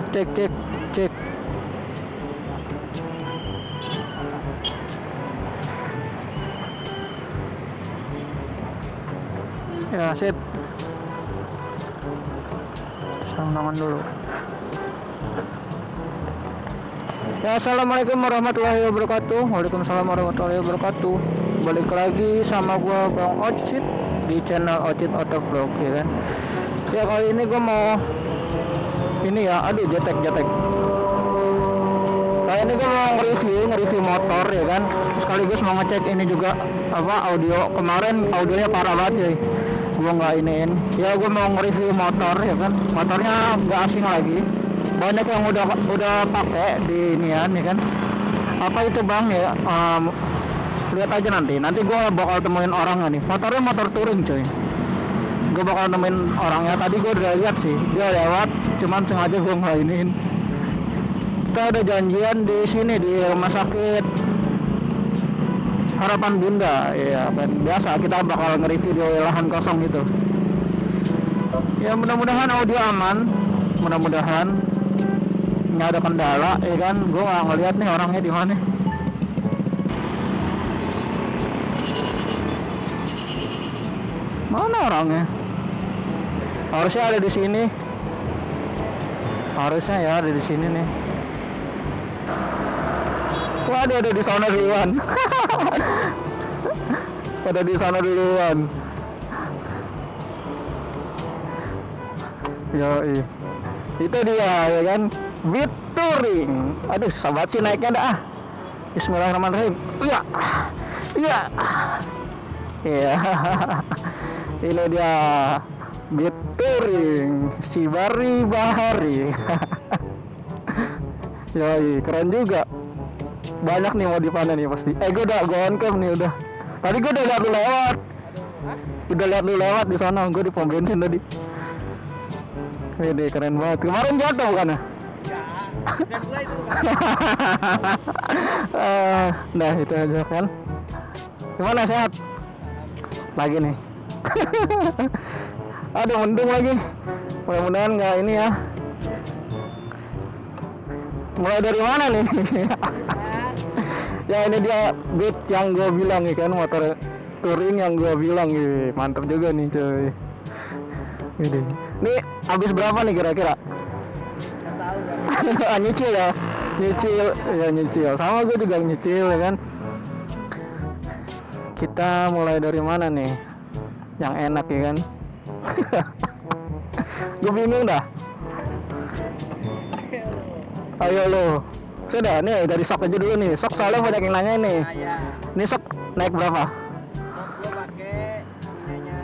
Cek cek cek. Ya sip. Sarung tangan dulu. Ya, assalamualaikum warahmatullahi wabarakatuh. Waalaikumsalam warahmatullahi wabarakatuh. Balik lagi sama gua Bang Ocit di channel Ocit Autovlog, ya kan. Ya, kali ini gua mau ini ya, aduh jetek. Kali ini gua mau nge-review motor, ya kan. Sekaligus mau ngecek ini juga apa audio. Kemarin audionya parah banget, cuy. Gua nggak iniin. Ya, gua mau nge-review motor, ya kan. Motornya nggak asing lagi. Banyak yang udah pakai di inian, ya kan. Apa itu Bang ya? Lihat aja nanti gue bakal temuin orangnya nih. Motornya motor touring, coy. Gue bakal temuin orangnya. Tadi gue udah lihat sih, dia lewat, cuman sengaja gue nggak iniin. Kita ada janjian di sini di rumah sakit Harapan Bunda, ya kan. Biasa kita bakal nge-review di lahan kosong gitu. Ya, mudah-mudahan audio aman, mudah-mudahan nggak ada kendala, ya kan. Gue nggak ngeliat nih orangnya di mana. Mana orangnya? Harusnya ada di sini. Harusnya ya ada di sini nih. Waduh, ada di sana duluan. Ada di sana duluan. Yoi. Itu dia, ya kan. Beat Touring. Aduh, sahabat sih naiknya dah. Bismillahirrahmanirrahim. Iya. Iya. Iya. Ini dia Beat Touring si Bari Bahari. Yoi, keren juga. Banyak nih mau dipanen nih pasti. Gue udah on cam nih udah. Tadi gue udah lihat lu lewat. Udah lihat lu lewat di sana. Gue di pom bensin tadi. Ini keren banget. Kemarin jatuh bukan ya? Nah itu aja kan. Gimana, sehat? Lagi nih. Aduh, mendung lagi. Mudah-mudahan nggak ini ya. Mulai dari mana nih? Ya, ini dia Beat yang gue bilang ya kan, motor touring yang gue bilang. Mantap juga nih coy. Ini habis berapa nih kira-kira? Nyicil ya, nyicil. Sama gue juga nyicil, ya kan. Kita mulai dari mana nih? Yang enak, ya kan. Gue bingung dah. Ayo lo. Sudah nih dari sok aja dulu nih. Sok soalnya banyak yang nanya nih. Ini sok naik berapa? Gue pakai punyanya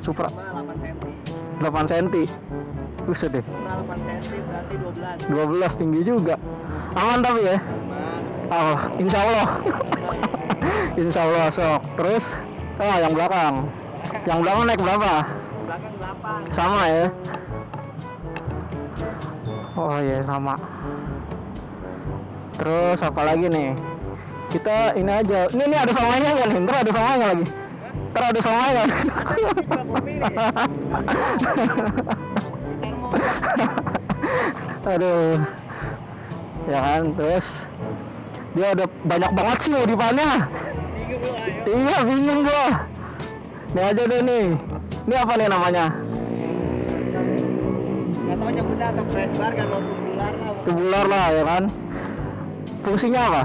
Supra 8 cm. 8 cm. Buset deh. 8 cm berarti 12 tinggi juga. Aman tapi ya. Oh, insya Allah. Insya Allah sok. Terus yang belakang. Yang belakang naik berapa? Belakang 8. Sama ya. Oh iya, sama. Terus apa lagi nih? Kita ini aja. Ini ada somanya kan? Ntar ada somanya lagi. Ntar ada somanya. Aduh. Ya kan, terus dia ada banyak banget sih modifannya. Iya, bingung gua. Ini aja deh nih. Ini apa nih namanya? Gak tau nyebutnya atau press bar, gak tau tubular lah. Tubular lah, ya kan. Fungsinya apa?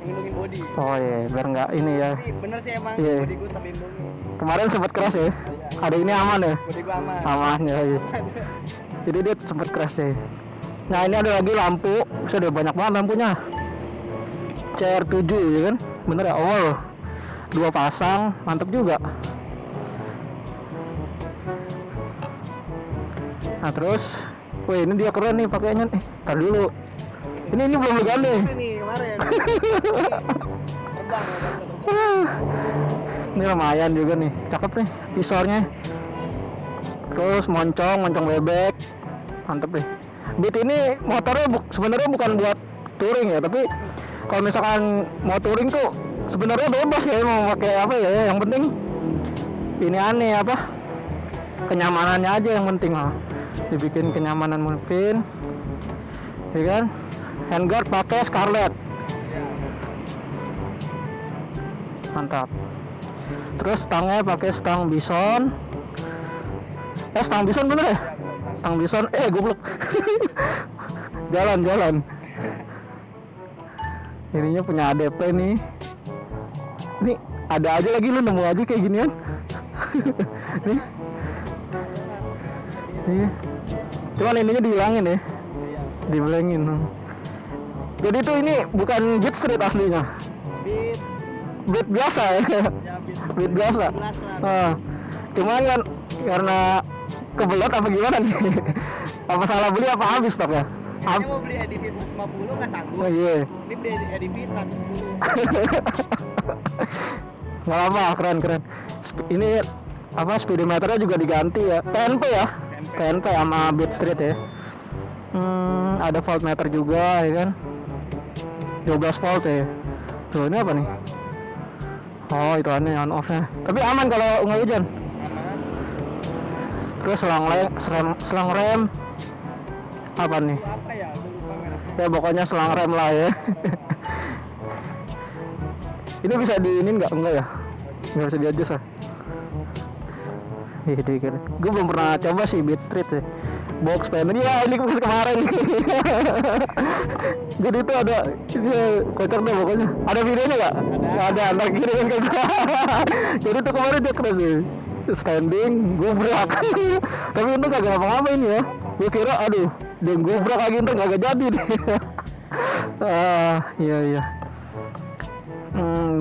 Ngelindungin body. Oh iya, biar nggak ini ya. Ini bener sih emang, Iya. body gue terlindungi. Kemarin sempat crash ya. Ada ini aman ya? Body gue aman. Aman ya. Iya. Jadi dia sempat crash deh. Nah, ini ada lagi lampu. Sudah banyak banget lampunya. CR7 ya kan? Bener ya? Oh, 2 pasang, mantep juga. Nah terus, wih ini dia keren nih pakainya nih. Tar dulu. Ini belum diganti. Ini kemarin. Terbang. Ini lumayan juga nih, cakep nih visornya. Terus moncong bebek, mantep deh. Beat ini motornya sebenarnya bukan buat touring ya, tapi kalau misalkan mau touring tuh sebenarnya bebas ya mau pakai apa ya. Yang penting ini aneh apa, kenyamanannya aja yang penting lah. dibikin kenyamanan mungkin, ya kan. Handguard pakai Scarlett, mantap. Terus stangnya pakai stang Bison. Stang Bison bener ya? Stang Bison, goblok. Jalan. Ininya punya ADP nih. Ini ada aja lagi, lu nemu aja kayak ginian. Nih. Nih. Cuman ininya dihilangin ya. Dibelengin. Jadi tuh ini bukan Beat Street aslinya. Beat biasa ya. Beat biasa. Cuman kan karena kebelet apa gimana nih? Apa salah beli apa habis stoknya? Saya mau beli EDV 150 nggak sanggup. Oh iya. Ini beli EDV 110. Nggak apa, keren. Ini apa, speedometernya juga diganti ya. TNP ya. TNP sama Beat Street ya. Ada voltmeter juga ya kan. 12 volt ya. Tuh ini apa nih? Oh itu aneh on off nya. Tapi aman kalau nggak hujan. Terus selang rem apa nih? Apa ya? Aku lupa merah. Ya pokoknya selang rem lah ya. Ini bisa diinin nggak? Enggak ya? Nggak bisa di-adjust ya? Gue belum pernah coba sih Beat Street ya. Box panel ya, ini kemarin. Jadi itu ada, ya, kocak deh pokoknya. Ada videonya nggak? Nggak ada, ntar kirimin ke gue. Jadi itu kemarin dia keren sih. Standing, gubrak. Tapi itu kagak ngapa-ngapain ya. Gue kira, aduh, dia gubrak lagi ntar kagak jadi deh. Iya.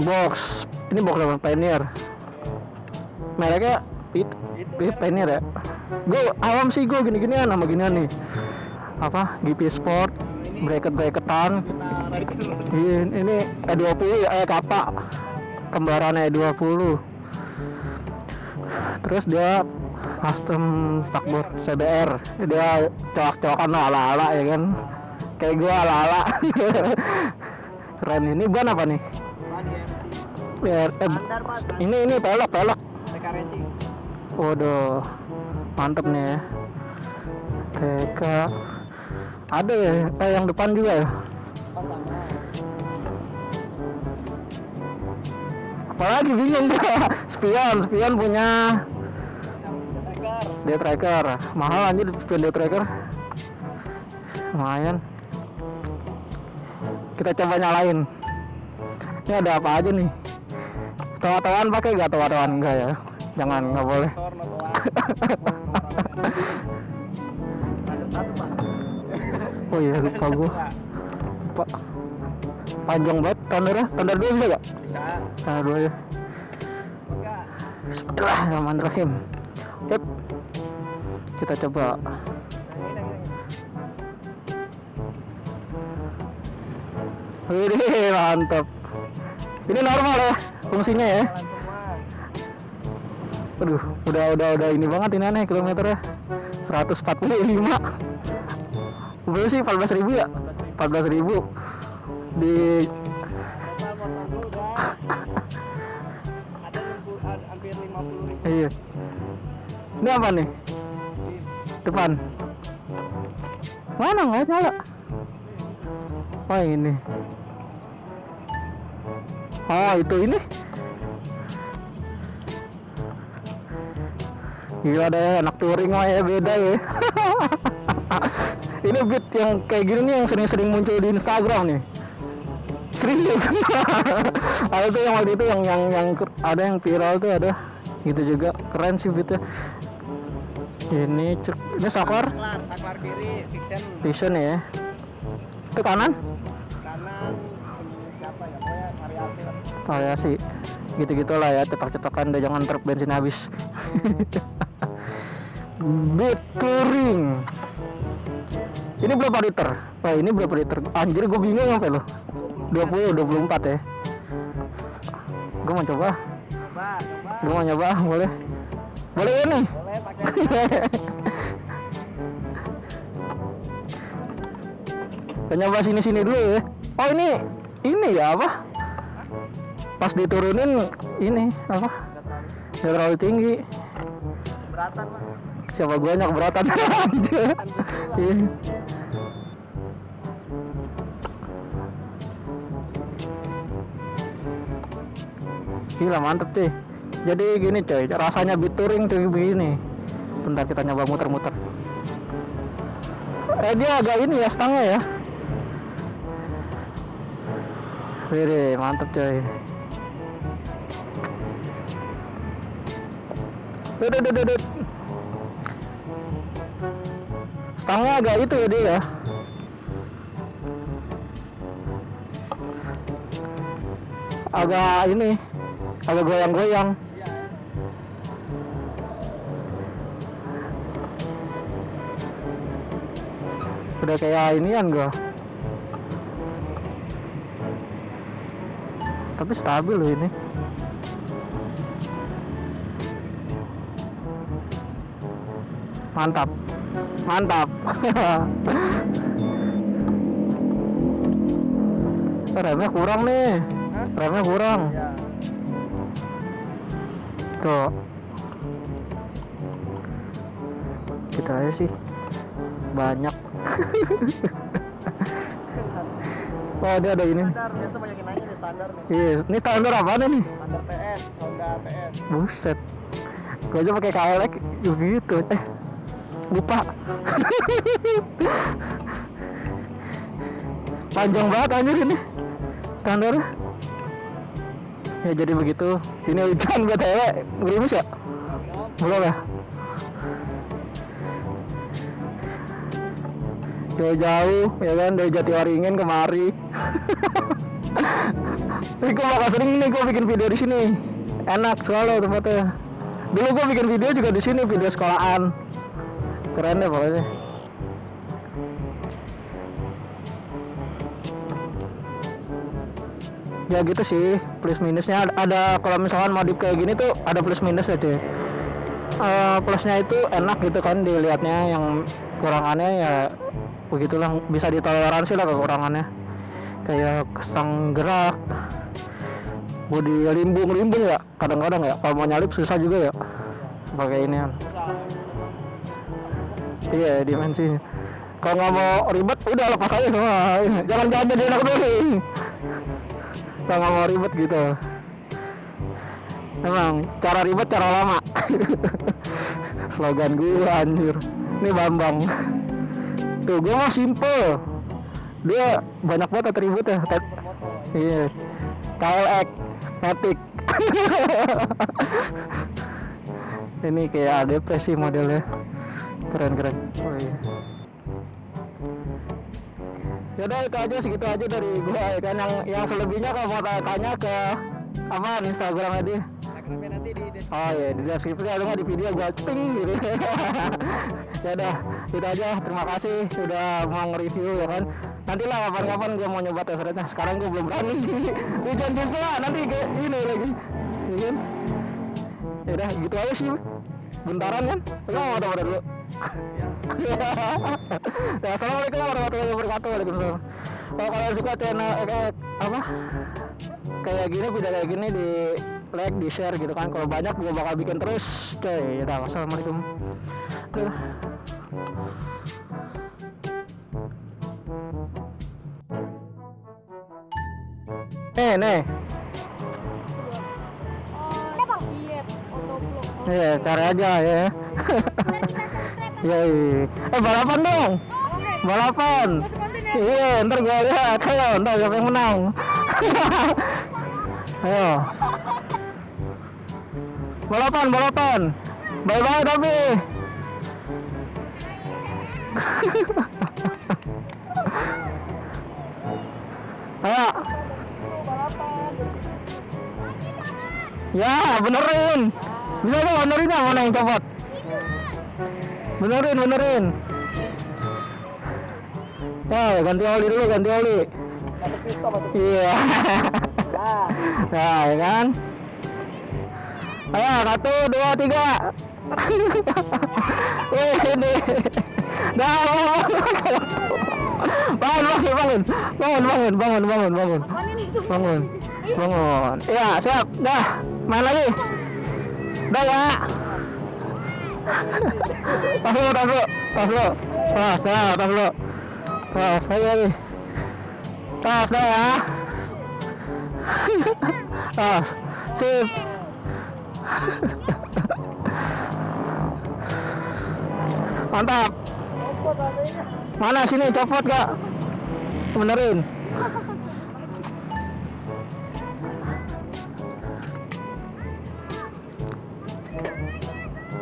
Box. Ini box apa? Pioneer. Mereknya Pioneer ya. Gue awam sih gue gini-ginian sama ginian nih. Apa? GP Sport, bracket-bracketan. Ini E20 ya, kapa. Kembaran E20. Terus dia custom spakbor CBR. Dia coak-coakan ala-ala ya kan. Kayak gue ala-ala. Keren. Ini ban apa nih? Ini pelok. TK Racing. Waduh, mantep nih ya. TK ada ya, yang depan juga ya. Apalagi bingung gua. Spion punya Day Tracker. Mahal anjir spion Day Tracker. Lumayan. Kita coba nyalain. Ini ada apa aja nih? Toa-toaan pakai nggak? Toa-toaan enggak ya? Jangan, nggak boleh. Oh iya, lupa gua. Pak, panjang banget tandanya. Tandar 2 bisa gak? Bisa. Tandar 2 ya. Bismillahirrahmanirrahim. Yep. Kita coba. Wih, mantap. Ini normal ya fungsinya ya. Aduh, udah ini banget ini aneh kilometernya. 145. Berapa sih? 14.000 ya? 14.000 di ada hampir 50.000. iya. Ini apa nih? Depan. Mana nggak nyala? Oh ini. Oh itu ini. Gila deh, anak touring mah ya beda ya. Ini beat yang kayak gini nih yang sering-sering muncul di Instagram nih. Serius. Ada tuh yang waktu itu yang ada yang viral tuh ada. Gitu juga keren sih beatnya. Ini saklar kiri, Vision ya. Itu kanan siapa ya? Pokoknya variasi. Gitu-gitulah ya, cetok-cetokan deh, jangan truk bensin habis. Beat touring. Ini berapa liter? Wah ini berapa liter? Anjir gue bingung sampai loh. 24 ya. Gue mau coba. Gue mau nyoba, boleh? Boleh ini? Boleh pakai. Kita nyoba sini dulu ya. Oh ini ya apa? Pas diturunin ini apa? Nggak terlalu tinggi. Beratan, Pak. Siapa guanya keberatan aja. Iya. Gila mantep cuy. Jadi gini coy, rasanya beat touring tuh begini. Bentar kita nyoba muter-muter. Dia agak ini ya stangnya ya. Wih, mantep coy. Udah. Stangnya agak itu ya dia ya. Agak ini, agak goyang-goyang. Udah kayak inian gua. Tapi stabil loh ini. Mantap. Remnya kurang nih. Remnya kurang. Ya. Tuh. Kita aja sih. Banyak. Oh, dia ada ini. Standar, biasa banyak yang nanya nih standar nih. Iya, ini standar apa nih? Standar TS, Honda TS. Buset. Gua aja pakai KLX gitu. Lupa. Panjang banget anjir ini. Standarnya. Ya jadi begitu. Ini hujan BTW, gerimis ya? Belum ya? Jauh-jauh ya kan dari Jatiwaringin kemari. Ini gue bakal sering nih gue bikin video di sini. Enak soalnya tempatnya. Dulu gue bikin video juga di sini, video sekolahan. Keren deh pokoknya. Ya gitu sih, plus minusnya ada. Kalau misalkan modif kayak gini tuh ada plus minus ya cuy. Plusnya itu enak gitu kan dilihatnya, yang kurangannya ya begitulah, bisa ditoleransi lah kekurangannya. Kayak stang gerak, bodi limbung ya kadang-kadang ya, kalau mau nyalip susah juga ya pakai ini kan. Iya dimensi. Kalau nggak mau ribet udah lepas aja semua. Jangan jadi enak dulu. Kalau nggak mau ribet gitu. Emang cara ribet cara lama. Slogan gue anjir. Ini Bambang. Tuh gue mah simple. Dia banyak banget atribut ya. Iya. KLX, Matic. Ini kayak ADP sih modelnya. Keren. Oh iya. Yaudah itu aja, segitu aja dari gua ya kan. Yang selebihnya kalau mau tanya ke apa Instagramnya dia. Instagramnya nanti di deskripsi. Oh iya di deskripsi, ada nggak di video gua ting gitu. Yaudah itu aja, terima kasih udah mau nge-review ya kan. Nanti lah kapan-kapan gua mau nyoba tes ride-nya. Sekarang gua belum berani. Hujan juga nanti kayak ini lagi. Ini. Yaudah gitu aja sih. Bentaran kan? Kita mau ada dulu. Ya, assalamualaikum warahmatullahi wabarakatuh. Waalaikumsalam. Kalau kalian suka channel apa kayak gini, video kayak gini, di like, di share gitu kan. Kalau banyak gue bakal bikin terus. Oke, ya wassalamualaikum. Nih. Iya, cari aja ya. Iya. Balapan dong. Balapan. Iya, ntar gue lihat. Ayo, ntar siapa yang menang. Ayo. Balapan. Bye-bye tapi. Ayo. Ya, benerin. Bisa nggak benerin mana yang copot? Benerin. Ya, ganti oli dulu, Iya. Nah, ya kan? Ayo, 1, 2, 3. Ini. Bangun. Ya, siap. Dah, main lagi. Dah ya. Tas lu, tas lu, tas lu. Tas, nah, tas lu. Tas, lagi. Tas dah ya. Tas, sip. Mantap. Mana sini copot gak? Benerin.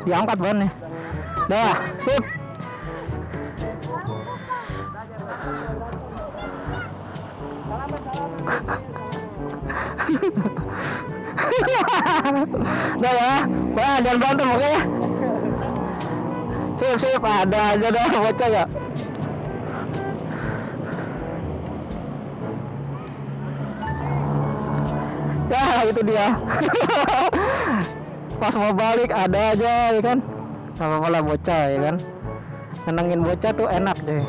Diangkat bannya. Dah, sip. Dah ya. Wah, jangan berantem oke ya. Sip, sip, ada aja dah bocah ya. Ya, itu dia. Pas mau balik ada aja ya kan. Gak apa-apa lah bocah ya kan. Nyenengin bocah tuh enak deh.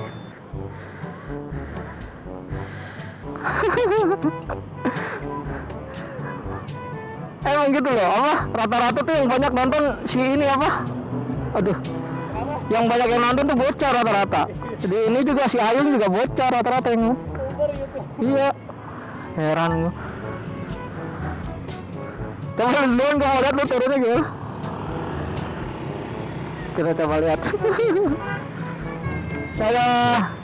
Emang gitu loh, apa? Rata-rata tuh yang banyak nonton si ini apa? Aduh. Yang banyak yang nonton tuh bocah rata-rata. Jadi ini juga si Ayung juga bocah rata-rata yang. Iya. Heran gua. Coba duluan gua mau lihat lu turunnya gitu. Kita coba lihat. Dadah.